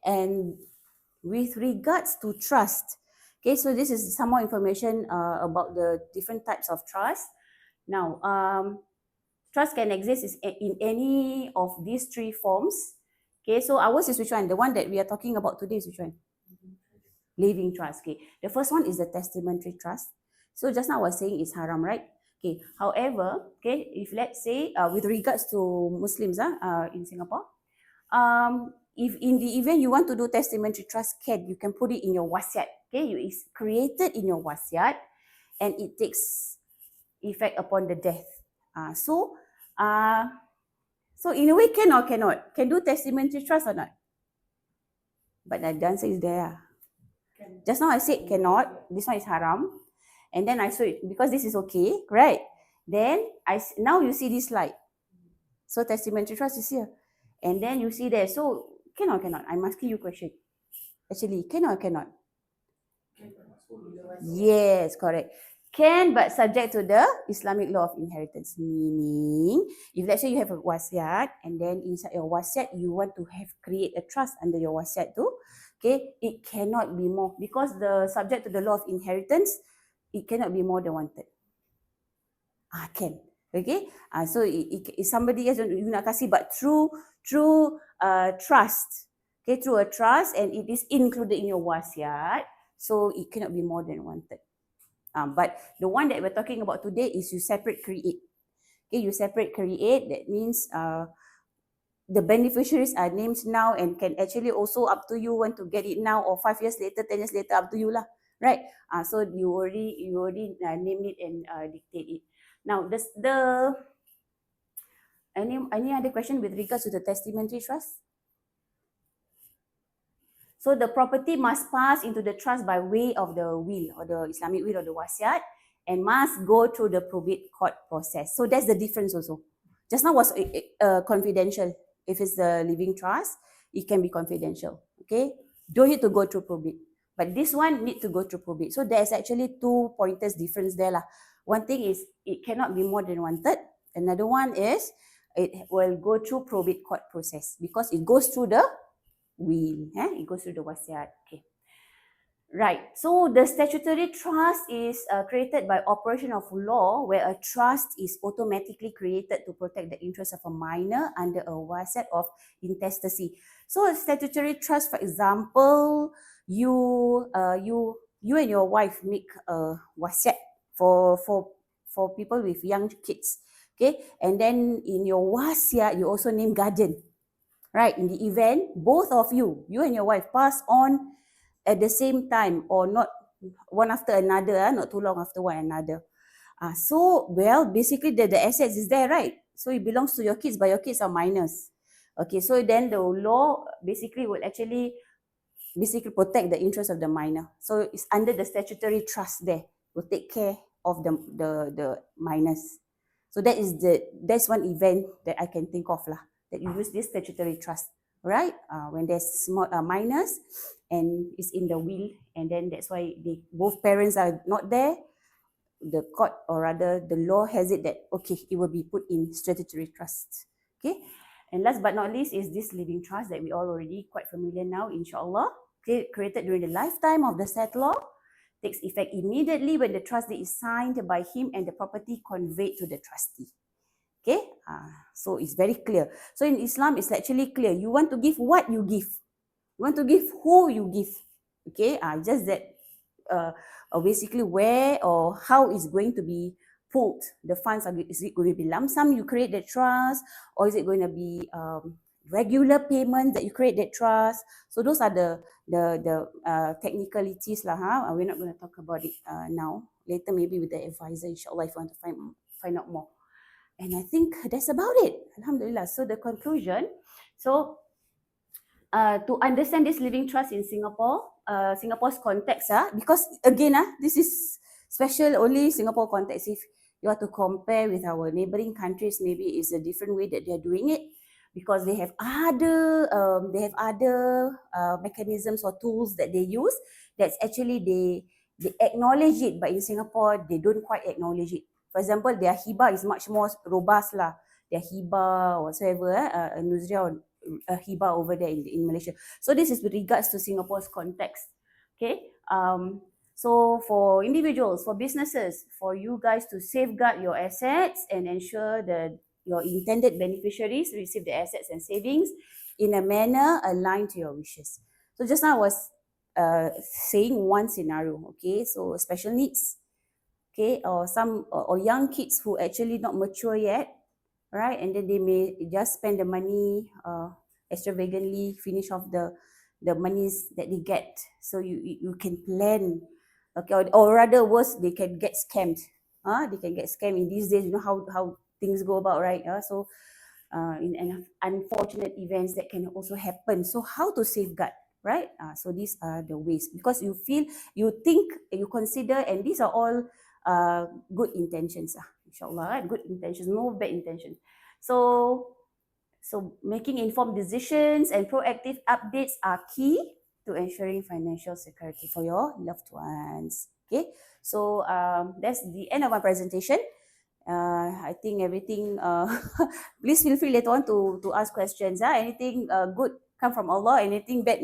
And with regards to trust, okay, so this is some more information about the different types of trust. Now, trust can exist in any of these three forms. Okay, so ours is which one? The one that we are talking about today is which one? Living trust. Okay, the first one is the testamentary trust. So just now I was saying it's haram, right? Okay, however, okay, if let's say with regards to Muslims in Singapore, if in the event you want to do testamentary trust, you can put it in your wasiat. Okay, it's created in your wasiat and it takes effect upon the death. So in a way, can or cannot? Can do testamentary trust or not? But the answer is there. Just now I said cannot. This one is haram. And then I saw it because this is okay, right? Then now you see this slide. So testamentary trust is here. And then you see there. So can or cannot? I'm asking you a question. Actually, can or cannot? Yes, correct. Can, but subject to the Islamic law of inheritance. Meaning, if let's say you have a wasiat and then inside your wasiat you want to create a trust under your wasiat too, okay, it cannot be more because the subject to the law of inheritance, it cannot be more than 1/3. Can. Okay. So if somebody else you nak kasih, but through trust. Okay, through a trust and it is included in your wasiat, so it cannot be more than 1/3. But the one that we're talking about today is you separate create. Okay, you separate create. That means the beneficiaries are named now and can actually also up to you want to get it now or 5 years later, 10 years later, up to you lah, right? So you already name it and dictate it. Now any other question with regards to the testamentary trust? So the property must pass into the trust by way of the will or the Islamic will or the wasiat and must go through the probate court process. So that's the difference also. Just now was confidential. If it's the living trust, it can be confidential. Okay, don't need to go through probate. But this one need to go through probate. So there's actually 2 pointers difference there lah. One thing is it cannot be more than 1/3. Another one is it will go through probate court process because it goes through the will. It goes through the wasiat. Okay. Right. So the statutory trust is created by operation of law where a trust is automatically created to protect the interests of a minor under a wasiat of intestacy. So a statutory trust, for example, you and your wife make a wasiat for people with young kids. Okay. And then in your wasiat, you also name guardian. Right, in the event, both of you and your wife pass on at the same time or not one after another, not too long after one another. So, basically the assets is there, right? So it belongs to your kids, but your kids are minors. Okay, so then the law basically will actually protect the interest of the minor. So it's under the statutory trust there, will take care of the minors. So that's one event that I can think of lah, that you use this statutory trust, right? When there's small minors and it's in the will, and then that's why both parents are not there. The court or rather the law has it that okay, it will be put in statutory trust. Okay, and last but not least is this living trust that we all already quite familiar now, inshallah. Okay, created during the lifetime of the settlor, takes effect immediately when the trust deed is signed by him and the property conveyed to the trustee. Okay, so it's very clear. So in Islam, it's actually clear. You want to give what you give. You want to give who you give. Okay, just that basically where or how is going to be pulled. The funds, is it going to be lump sum you create the trust, or is it going to be regular payment that you create that trust? So those are the technicalities lah. We're not going to talk about it now. Later maybe with the advisor, inshallah, if you want to find out more. And I think that's about it. Alhamdulillah. So the conclusion. So to understand this living trust in Singapore, Singapore's context, because again, this is special only Singapore context. If you are to compare with our neighboring countries, maybe it's a different way that they're doing it, because they have other mechanisms or tools that they use. That's actually they acknowledge it, but in Singapore they don't quite acknowledge it. For example, their hibah is much more robust lah. Their hibah or whatsoever, nuzria hibah over there in Malaysia. So this is with regards to Singapore's context. Okay. So for individuals, for businesses, for you guys to safeguard your assets and ensure that your intended beneficiaries receive the assets and savings in a manner aligned to your wishes. So just now I was saying one scenario, okay? So special needs, okay, or some or young kids who actually not mature yet, right? And then they may just spend the money extravagantly, finish off the monies that they get. So you can plan, okay, or rather worse, they can get scammed. They can get scammed in these days. You know how things go about, right? So in unfortunate events that can also happen. So how to safeguard, right? So these are the ways, because you feel, you think, you consider, and these are all good intentions, inshallah, right? Good intentions, no bad intentions. So making informed decisions and proactive updates are key to ensuring financial security for your loved ones. Okay, so that's the end of my presentation. I think everything. Please feel free later on to ask questions. Anything good come from Allah. Anything bad